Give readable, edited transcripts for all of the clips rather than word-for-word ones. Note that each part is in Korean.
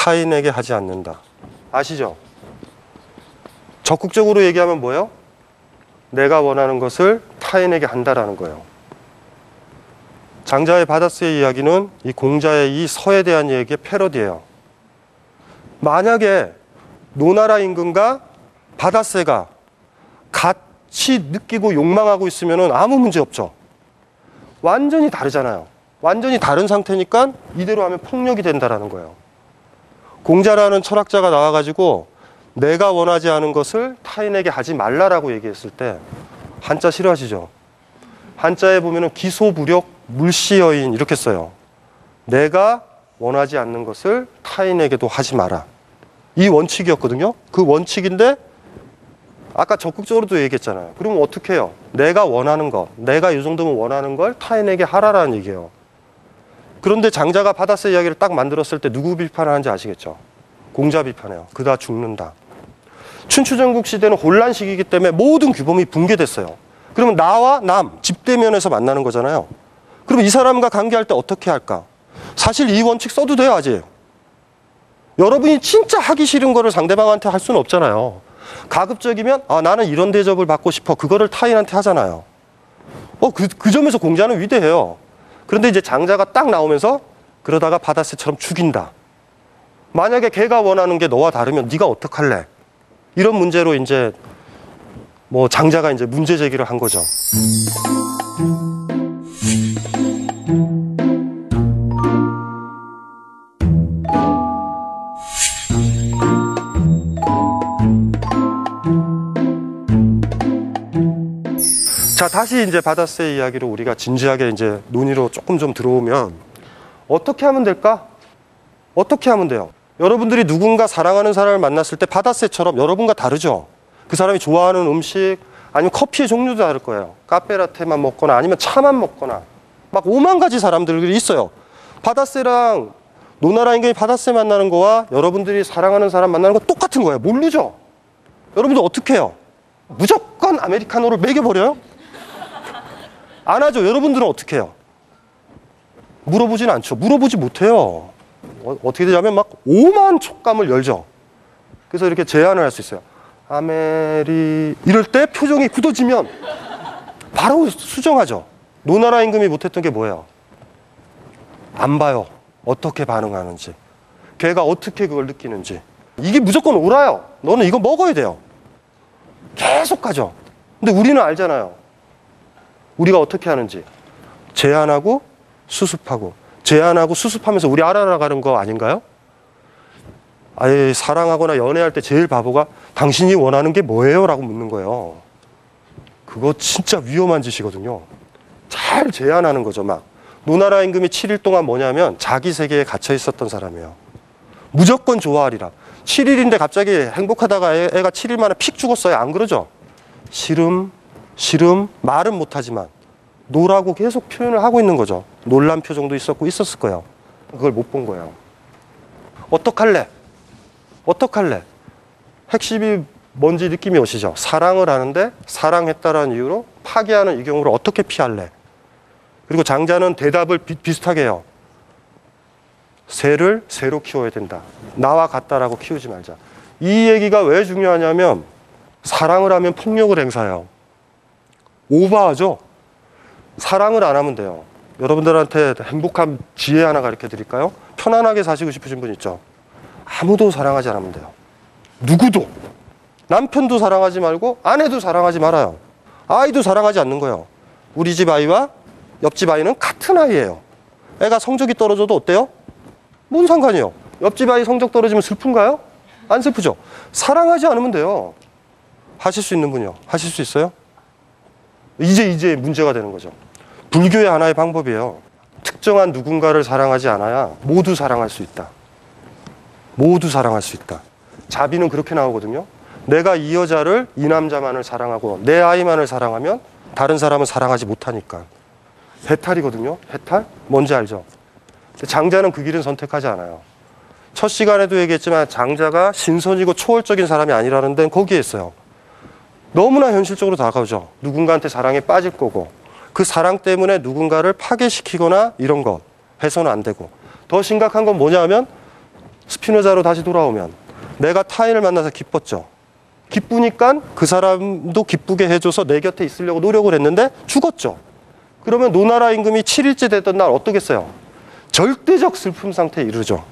타인에게 하지 않는다. 아시죠? 적극적으로 얘기하면 뭐예요? 내가 원하는 것을 타인에게 한다라는 거예요. 장자의 바다새의 이야기는 이 공자의 이 서에 대한 얘기의 패러디예요. 만약에 노나라 임금과 바다새가 같이 느끼고 욕망하고 있으면 아무 문제 없죠. 완전히 다르잖아요. 완전히 다른 상태니까 이대로 하면 폭력이 된다라는 거예요. 공자라는 철학자가 나와가지고 내가 원하지 않은 것을 타인에게 하지 말라라고 얘기했을 때 한자 싫어하시죠? 한자에 보면은 기소부력 물시여인 이렇게 써요. 내가 원하지 않는 것을 타인에게도 하지 마라. 이 원칙이었거든요. 그 원칙인데 아까 적극적으로도 얘기했잖아요. 그러면 어떻게 해요? 내가 원하는 것, 내가 이 정도면 원하는 걸 타인에게 하라라는 얘기예요. 그런데 장자가 바다새 이야기를 딱 만들었을 때 누구 비판하는지 아시겠죠? 공자 비판해요. 그다 죽는다. 춘추전국 시대는 혼란 시기이기 때문에 모든 규범이 붕괴됐어요. 그러면 나와 남, 집대면에서 만나는 거잖아요. 그럼 이 사람과 관계할 때 어떻게 할까? 사실 이 원칙 써도 돼요, 아직. 여러분이 진짜 하기 싫은 거를 상대방한테 할 수는 없잖아요. 가급적이면 나는 이런 대접을 받고 싶어. 그거를 타인한테 하잖아요. 그 점에서 공자는 위대해요. 그런데 이제 장자가 딱 나오면서 그러다가 바다새처럼 죽인다. 만약에 걔가 원하는 게 너와 다르면 네가 어떡할래? 이런 문제로 이제 뭐 장자가 이제 문제 제기를 한 거죠. 자, 다시 이제 바다새 이야기로 우리가 진지하게 이제 논의로 조금 좀 들어오면 어떻게 하면 될까? 어떻게 하면 돼요? 여러분들이 누군가 사랑하는 사람을 만났을 때 바다새처럼 여러분과 다르죠? 그 사람이 좋아하는 음식 아니면 커피의 종류도 다를 거예요. 카페라테만 먹거나 아니면 차만 먹거나 막 5만 가지 사람들이 있어요. 바다새랑 노나라 임금이 바다새 만나는 거와 여러분들이 사랑하는 사람 만나는 거 똑같은 거예요. 모르죠? 여러분들 어떻게 해요? 무조건 아메리카노를 먹여버려요? 안 하죠. 여러분들은 어떻게 해요? 물어보진 않죠. 물어보지 못해요. 어떻게 되냐면 막 오만 촉감을 열죠. 그래서 이렇게 제안을 할 수 있어요. 이럴 때 표정이 굳어지면 바로 수정하죠. 노나라 임금이 못했던 게 뭐예요? 안 봐요. 어떻게 반응하는지. 걔가 어떻게 그걸 느끼는지. 이게 무조건 옳아요. 너는 이거 먹어야 돼요. 계속 가죠. 근데 우리는 알잖아요. 우리가 어떻게 하는지. 제안하고 수습하고 제안하고 수습하면서 우리 알아나가는 거 아닌가요? 아예 사랑하거나 연애할 때 제일 바보가 당신이 원하는 게 뭐예요? 라고 묻는 거예요. 그거 진짜 위험한 짓이거든요. 잘 제안하는 거죠. 막 노나라 임금이 7일 동안 뭐냐면 자기 세계에 갇혀 있었던 사람이에요. 무조건 좋아하리라. 7일인데 갑자기 행복하다가 애가 7일 만에 픽 죽었어요. 안 그러죠? 싫음 말은 못하지만 노라고 계속 표현을 하고 있는 거죠. 놀란 표정도 있었을 거예요. 그걸 못 본 거예요. 어떡할래? 핵심이 뭔지 느낌이 오시죠? 사랑을 하는데 사랑했다라는 이유로 파괴하는 이 경우를 어떻게 피할래? 그리고 장자는 대답을 비슷하게 해요. 새를 새로 키워야 된다. 나와 같다라고 키우지 말자. 이 얘기가 왜 중요하냐면 사랑을 하면 폭력을 행사해요. 오버하죠? 사랑을 안 하면 돼요. 여러분들한테 행복한 지혜 하나 가르쳐 드릴까요? 편안하게 사시고 싶으신 분 있죠? 아무도 사랑하지 않으면 돼요. 누구도. 남편도 사랑하지 말고 아내도 사랑하지 말아요. 아이도 사랑하지 않는 거예요. 우리 집 아이와 옆집 아이는 같은 아이예요. 애가 성적이 떨어져도 어때요? 뭔 상관이요? 옆집 아이 성적 떨어지면 슬픈가요? 안 슬프죠? 사랑하지 않으면 돼요. 하실 수 있는 분이요. 하실 수 있어요? 이제 문제가 되는 거죠. 불교의 하나의 방법이에요. 특정한 누군가를 사랑하지 않아야 모두 사랑할 수 있다. 모두 사랑할 수 있다. 자비는 그렇게 나오거든요. 내가 이 여자를, 이 남자만을 사랑하고 내 아이만을 사랑하면 다른 사람은 사랑하지 못하니까. 해탈이거든요. 해탈? 뭔지 알죠? 장자는 그 길은 선택하지 않아요. 첫 시간에도 얘기했지만 장자가 신선이고 초월적인 사람이 아니라는 데는 거기에 있어요. 너무나 현실적으로 다가오죠. 누군가한테 사랑에 빠질 거고 그 사랑 때문에 누군가를 파괴시키거나 이런 거 해서는 안 되고 더 심각한 건 뭐냐 하면 스피노자로 다시 돌아오면 내가 타인을 만나서 기뻤죠. 기쁘니까 그 사람도 기쁘게 해줘서 내 곁에 있으려고 노력을 했는데 죽었죠. 그러면 노나라 임금이 7일째 됐던 날 어떠겠어요? 절대적 슬픔 상태에 이르죠.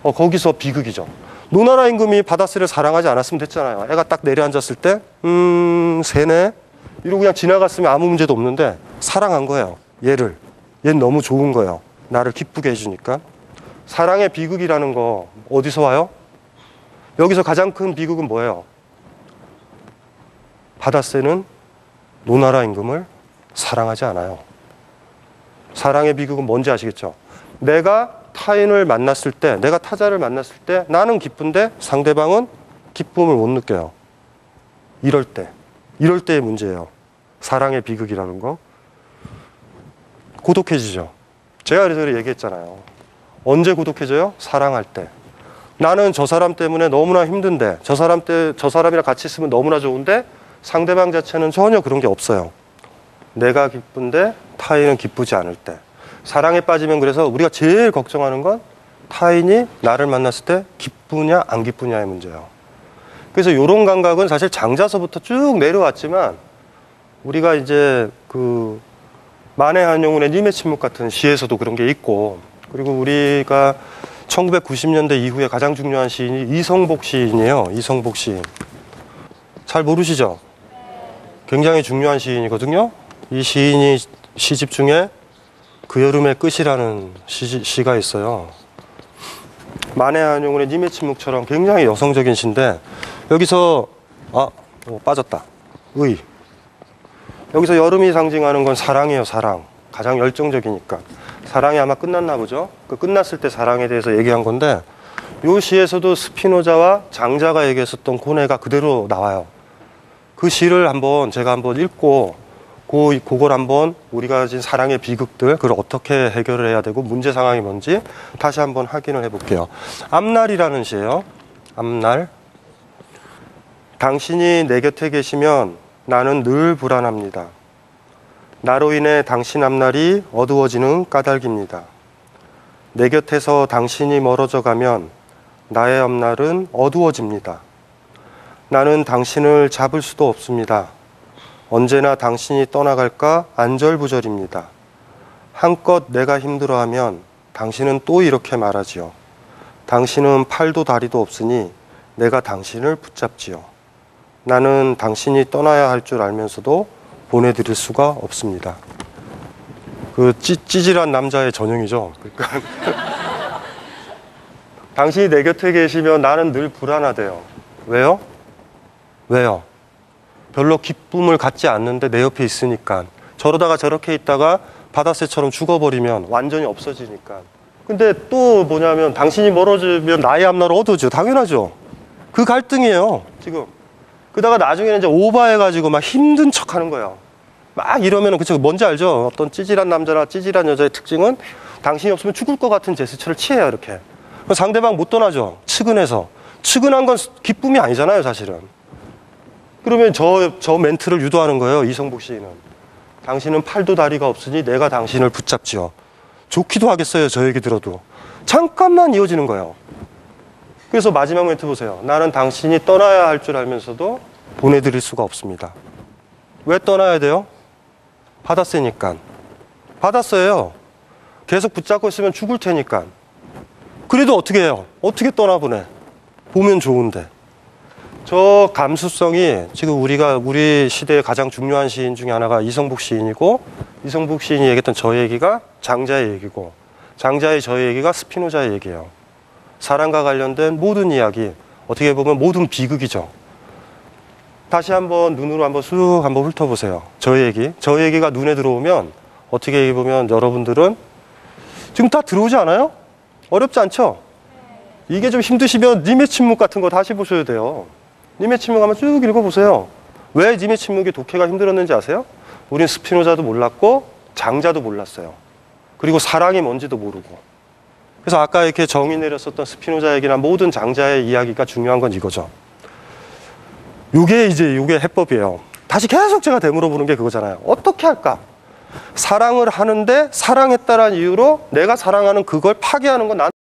거기서 비극이죠. 노나라 임금이 바다스를 사랑하지 않았으면 됐잖아요. 애가 딱 내려앉았을 때 새네 이러고 그냥 지나갔으면 아무 문제도 없는데 사랑한 거예요. 얘는 너무 좋은 거예요. 나를 기쁘게 해주니까. 사랑의 비극이라는 거 어디서 와요? 여기서 가장 큰 비극은 뭐예요? 바다새는 노나라 임금을 사랑하지 않아요. 사랑의 비극은 뭔지 아시겠죠? 내가 타인을 만났을 때, 내가 타자를 만났을 때 나는 기쁜데 상대방은 기쁨을 못 느껴요. 이럴 때의 문제예요. 사랑의 비극이라는 거. 고독해지죠. 제가 그래서 얘기했잖아요. 언제 고독해져요? 사랑할 때. 나는 저 사람 때문에 너무나 힘든데 저 사람이랑 같이 있으면 너무나 좋은데 상대방 자체는 전혀 그런 게 없어요. 내가 기쁜데 타인은 기쁘지 않을 때. 사랑에 빠지면 그래서 우리가 제일 걱정하는 건 타인이 나를 만났을 때 기쁘냐 안 기쁘냐의 문제예요. 그래서 이런 감각은 사실 장자서부터 쭉 내려왔지만 우리가 이제 그 만해 한용운의 님의 침묵 같은 시에서도 그런 게 있고, 그리고 우리가 1990년대 이후에 가장 중요한 시인이 이성복 시인이에요. 이성복 시인. 잘 모르시죠? 굉장히 중요한 시인이거든요. 이 시인이 시집 중에 그 여름의 끝이라는 시가 있어요. 만해 한용운의 님의 침묵처럼 굉장히 여성적인 시인데 여기서 빠졌다. 여기서 여름이 상징하는 건 사랑이에요. 사랑. 가장 열정적이니까. 사랑이 아마 끝났나 보죠. 그 끝났을 때 사랑에 대해서 얘기한 건데 이 시에서도 스피노자와 장자가 얘기했었던 고뇌가 그대로 나와요. 그 시를 제가 한번 읽고 그걸 한번 우리가 가진 사랑의 비극들, 그걸 어떻게 해결을 해야 되고 문제 상황이 뭔지 다시 한번 확인을 해볼게요. 앞날이라는 시예요. 앞날. 당신이 내 곁에 계시면 나는 늘 불안합니다. 나로 인해 당신 앞날이 어두워지는 까닭입니다. 내 곁에서 당신이 멀어져 가면 나의 앞날은 어두워집니다. 나는 당신을 잡을 수도 없습니다. 언제나 당신이 떠나갈까 안절부절입니다. 한껏 내가 힘들어하면 당신은 또 이렇게 말하지요. 당신은 팔도 다리도 없으니 내가 당신을 붙잡지요. 나는 당신이 떠나야 할 줄 알면서도 보내드릴 수가 없습니다. 그 찌질한 남자의 전형이죠. 그러니까 당신이 내 곁에 계시면 나는 늘 불안하대요. 왜요? 별로 기쁨을 갖지 않는데 내 옆에 있으니까. 저러다가 저렇게 있다가 바다새처럼 죽어버리면 완전히 없어지니까. 근데 또 뭐냐면 당신이 멀어지면 나의 앞날은 어두워져. 당연하죠. 그 갈등이에요 지금. 그러다가 나중에는 이제 오버해가지고 막 힘든 척 하는 거예요. 막 이러면은, 그쵸, 뭔지 알죠? 어떤 찌질한 남자나 찌질한 여자의 특징은 당신이 없으면 죽을 것 같은 제스처를 취해요, 이렇게. 상대방 못 떠나죠. 측은해서. 측은한 건 기쁨이 아니잖아요, 사실은. 그러면 저 멘트를 유도하는 거예요, 이성복 시인은. 당신은 팔도 다리가 없으니 내가 당신을 붙잡지요. 좋기도 하겠어요, 저 얘기 들어도. 잠깐만 이어지는 거예요. 그래서 마지막 멘트 보세요. 나는 당신이 떠나야 할 줄 알면서도 보내드릴 수가 없습니다. 왜 떠나야 돼요? 바다새니까. 바다새예요. 계속 붙잡고 있으면 죽을 테니까. 그래도 어떻게 해요? 어떻게 떠나보내? 보면 좋은데. 저 감수성이 지금 우리 시대의 가장 중요한 시인 중에 하나가 이성복 시인이고, 이성복 시인이 얘기했던 저 얘기가 장자의 얘기고, 장자의 저 얘기가 스피노자의 얘기예요. 사랑과 관련된 모든 이야기, 어떻게 보면 모든 비극이죠. 다시 한번 눈으로 한번 쑥 한번 훑어보세요. 저 얘기가 눈에 들어오면 어떻게 얘기해보면 여러분들은 지금 다 들어오지 않아요? 어렵지 않죠? 이게 좀 힘드시면 님의 침묵 같은 거 다시 보셔야 돼요. 님의 침묵 한번 쭉 읽어보세요. 왜 님의 침묵이 독해가 힘들었는지 아세요? 우린 스피노자도 몰랐고 장자도 몰랐어요. 그리고 사랑이 뭔지도 모르고. 그래서 아까 이렇게 정의 내렸었던 스피노자 얘기나 모든 장자의 이야기가 중요한 건 이거죠. 요게 해법이에요. 다시 계속 제가 되물어보는 게 그거잖아요. 어떻게 할까? 사랑을 하는데 사랑했다라는 이유로 내가 사랑하는 그걸 파괴하는 건